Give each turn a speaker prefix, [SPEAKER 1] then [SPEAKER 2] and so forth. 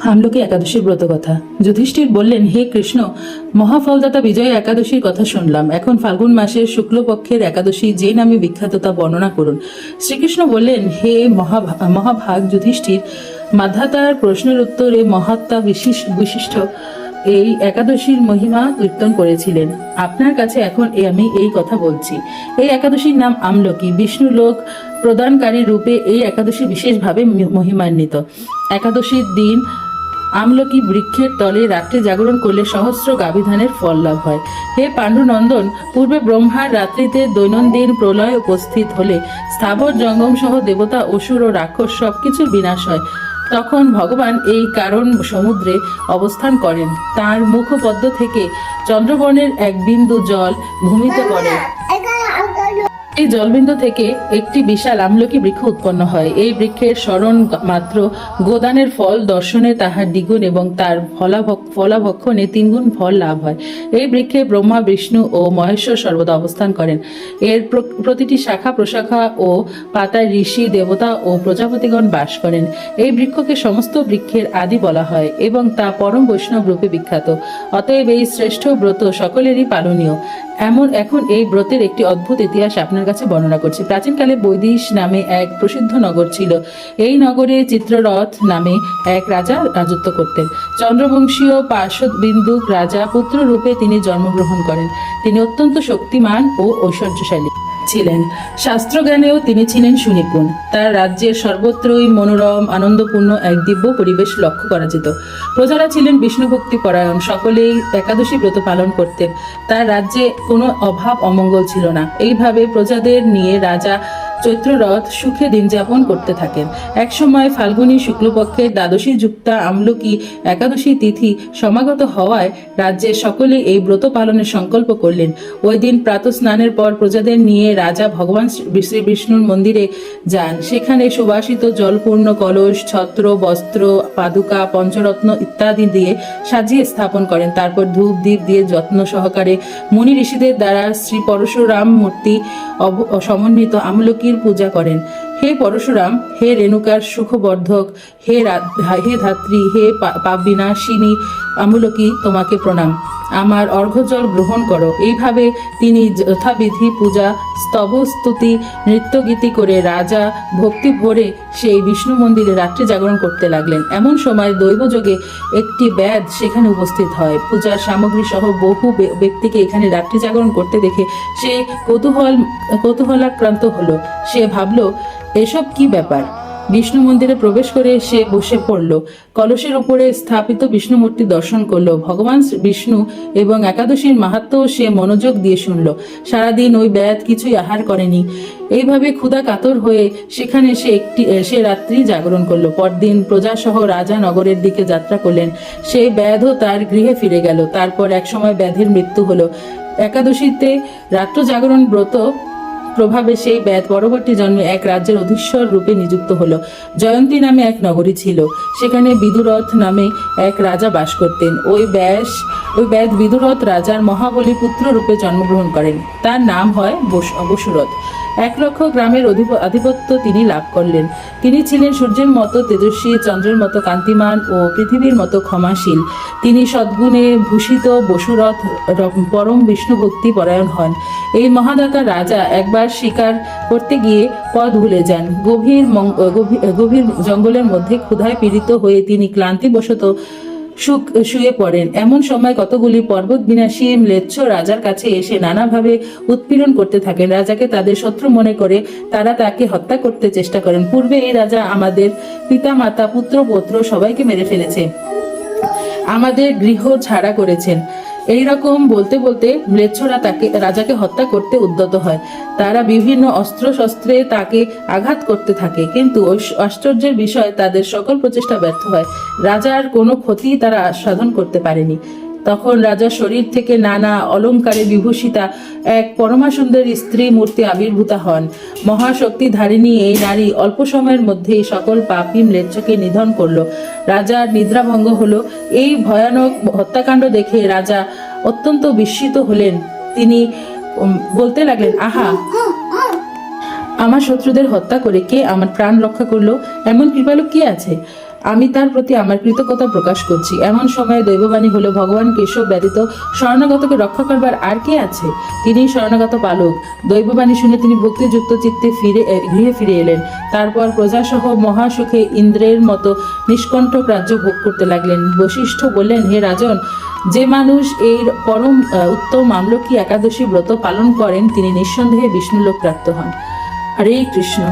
[SPEAKER 1] আমলকি একাদশীর ব্রত কথা। যুধিষ্ঠির বললেন, হে কৃষ্ণ, মহাফলদাতা বিজয় একাদশীর কথা শুনলাম। এখন ফাল্গুন মাসের শুক্লপক্ষের একাদশী যে নামে বিখ্যাত তা বর্ণনা করুন। শ্রীকৃষ্ণ বললেন, হে মহাভাগ যুধিষ্ঠির, মাধাতার প্রশ্নের উত্তরে মহাত্মা বিশিষ্ট এই একাদশীর মহিমা কীর্তন করেছিলেন। আপনার কাছে এখন আমি এই কথা বলছি। এই একাদশীর নাম আমলকি। বিষ্ণু লোক প্রদানকারী রূপে এই একাদশী বিশেষভাবে মহিমান্বিত। একাদশীর দিন আমলকি বৃক্ষের তলে রাত্রে জাগরণ করলে সহস্র গাভিধানের ফল লাভ হয়। হে পাণ্ডুনন্দন, পূর্বে ব্রহ্মার রাত্রিতে দৈনন্দিন প্রলয় উপস্থিত হলে স্থাবর জঙ্গম সহ দেবতা, অসুর ও রাক্ষস সবকিছুর বিনাশ হয়। তখন ভগবান এই কারণ সমুদ্রে অবস্থান করেন। তার মুখপদ্ম থেকে চন্দ্রবর্ণের এক বিন্দু জল ভূমিতে পড়ে। এই জলবিন্দু থেকে একটি বিশাল আমলকি বৃক্ষ উৎপন্ন হয়। এই বৃক্ষের স্মরণ মাত্র গোদানের ফল দর্শনে তাহার দ্বিগুণ এবং তার ফলাভক্ষণে তিনগুণ ফল লাভ হয়। এই বৃক্ষে ব্রহ্মা, বিষ্ণু ও মহেশ্বর সর্বদা অবস্থান করেন। এর প্রতিটি শাখা প্রশাখা ও পাতায় ঋষি, দেবতা ও প্রজাপতিগণ বাস করেন। এই বৃক্ষকে সমস্ত বৃক্ষের আদি বলা হয় এবং তা পরম বৈষ্ণব রূপে বিখ্যাত। অতএব এই শ্রেষ্ঠ ব্রত সকলেরই পালনীয়। এখন এই ব্রতের একটি অদ্ভুত ইতিহাস আপনার কাছে বর্ণনা করছি। প্রাচীনকালে বৈদিশ নামে এক প্রসিদ্ধ নগর ছিল। এই নগরে চিত্ররথ নামে এক রাজা রাজত্ব করতেন। চন্দ্রবংশীয় পার্শ্ববিন্দুক রাজা পুত্র রূপে তিনি জন্মগ্রহণ করেন। তিনি অত্যন্ত শক্তিমান ও ঐশ্বর্যশালী ছিলেন। শাস্ত্রজ্ঞানেও তিনি ছিলেন সুনিপুণ। তার রাজ্যের সর্বত্রই মনোরম আনন্দপূর্ণ এক দিব্য পরিবেশ লক্ষ্য করা যেত। প্রজারা ছিলেন বিষ্ণুভক্তি পরায়ণ, সকলেই একাদশী ব্রত পালন করতেন। তার রাজ্যে কোনো অভাব অমঙ্গল ছিল না। এইভাবে প্রজাদের নিয়ে রাজা চৈত্ররথ সুখে দিন যাপন করতে থাকেন। একসময় ফাল্গুনী শুক্লপক্ষের দ্বাদশী যুক্তা আমলকি একাদশী তিথি সমাগত হওয়ায় রাজ্যের সকলে এই ব্রত পালনের সংকল্প করলেন। ওই দিন প্রাতঃ স্নানের পর প্রজাদের নিয়ে রাজা ভগবান শ্রী বিষ্ণুর মন্দিরে যান। সেখানে সুবাসিত জলপূর্ণ কলস, ছত্র, বস্ত্র, পাদুকা, পঞ্চরত্ন ইত্যাদি দিয়ে সাজিয়ে স্থাপন করেন। তারপর ধূপ দীপ দিয়ে যত্ন সহকারে মুনি ঋষিদের দ্বারা শ্রী পরশুরাম মূর্তি সমন্বিত আমলকি পূজা করেন। হে পরশুরাম, হে রেণুকার সুখবর্ধক, হে ধাত্রী, হে পাপ বিনাশিনী আমলকি, তোমাকে প্রণাম। আমার অর্ঘ্যজল গ্রহণ করো। এইভাবে তিনি যথাবিধি পূজা, স্তব, স্তুতি, নৃত্যগীতি করে রাজা ভক্তি ভরে সেই বিষ্ণু মন্দিরে রাত্রি জাগরণ করতে লাগলেন। এমন সময় দৈবযোগে একটি ব্যাধ সেখানে উপস্থিত হয়। পূজার সামগ্রী সহ বহু ব্যক্তিকে এখানে রাত্রি জাগরণ করতে দেখে সে কৌতূহলাক্রান্ত হলো। সে ভাবল, এসব কি ব্যাপার? বিষ্ণু মন্দিরে প্রবেশ করে সে বসে পড়ল। কলসের উপরে স্থাপিত বিষ্ণু মূর্তি দর্শন করলো। ভগবান বিষ্ণু এবং একাদশীর মাহাত্ম্য সে মনোযোগ দিয়ে শুনল। সারাদিন ওই ব্যাধ কিছুই আহার করেনি। এইভাবে ক্ষুধা কাতর হয়ে সেখানে সে রাত্রি জাগরণ করলো। পরদিন প্রজাসহ রাজা নগরের দিকে যাত্রা করলেন। সেই ব্যাধও তার গৃহে ফিরে গেল। তারপর একসময় ব্যাধের মৃত্যু হলো। একাদশীতে রাত্র জাগরণ ব্রত প্রভাবে সেই ব্যাধ পরবর্তী জন্মে এক রাজ্যের অধীশ্বর রূপে নিযুক্ত হলো। জয়ন্তী নামে এক নগরী ছিল। সেখানে বিদুরথ নামে এক রাজা বাস করতেন। ওই ব্যাধ বিদুরথ রাজার মহাবলী পুত্র রূপে জন্মগ্রহণ করেন। তার নাম হয় বসুরথ। 1,00,000 গ্রামের আধিপত্য তিনি লাভ করলেন। তিনি ছিলেন সূর্যের মতো তেজস্বী, চন্দ্রের মতো কান্তিমান ও পৃথিবীর মতো ক্ষমাশীল। তিনি সদ্গুণে ভূষিত বসুরথ পরম বিষ্ণু ভক্তি পরায়ণ হন। এই মহাদাতা রাজা একবার শিকার করতে গিয়ে পথ ভুলে যান। গভীর জঙ্গলের মধ্যে ক্ষুধায় পীড়িত হয়ে তিনি ক্লান্তিবশত শুয়ে পড়েন। এমন সময় কতগুলি পর্বত বিনাশী ম্লেচ্ছ রাজার কাছে এসে নানাভাবে উৎপীড়ন করতে থাকেন। রাজাকে তাদের শত্রু মনে করে তারা তাকে হত্যা করতে চেষ্টা করেন। পূর্বে এই রাজা আমাদের পিতা মাতা, পুত্র পৌত্র সবাইকে মেরে ফেলেছে, আমাদের গৃহ ছাড়া করেছেন। এইরকম বলতে বলতে ম্লেচ্ছরা রাজাকে হত্যা করতে উদ্যত হয়। তারা বিভিন্ন অস্ত্র শস্ত্রে তাকে আঘাত করতে থাকে, কিন্তু আশ্চর্যের বিষয় তাদের সকল প্রচেষ্টা ব্যর্থ হয়। রাজার কোনো ক্ষতি তারা সাধন করতে পারেনি। তখন রাজার শরীর থেকে নানা অলঙ্কারে বিভূষিতা এক পরমা সুন্দরী স্ত্রী মূর্তি আবির্ভূতা হন। মহাশক্তি ধারিণী এই নারী অল্প সময়ের মধ্যেই সকল পাপী ম্লেচ্ছকে নিধন করল। রাজার নিদ্রাভঙ্গ হলো। এই ভয়ানক হত্যাকাণ্ড দেখে রাজা অত্যন্ত বিস্মিত হলেন। তিনি বলতে লাগলেন, আহা, আমার শত্রুদের হত্যা করে কে আমার প্রাণ রক্ষা করলো? এমন কৃপালু কে আছে? আমি তার প্রতি আমার কৃতজ্ঞতা প্রকাশ করছি। এমন সময়ে দৈববাণী হলো, ভগবান কেশব ব্যতীত শরণাগতকে রক্ষা করবার আর কে আছে? তিনি শরণাগত পালক। দৈববাণী শুনে তিনি ভক্তিযুক্ত চিত্তে গৃহে ফিরে এলেন। তারপর প্রজাসহ মহাসুখে ইন্দ্রের মতো নিষ্কণ্ঠক রাজ্য ভোগ করতে লাগলেন। বশিষ্ঠ বললেন, হে রাজন, যে মানুষ এই পরম উত্তম আমলকি একাদশী ব্রত পালন করেন তিনি নিঃসন্দেহে বিষ্ণুলোক প্রাপ্ত হন। হরে কৃষ্ণ।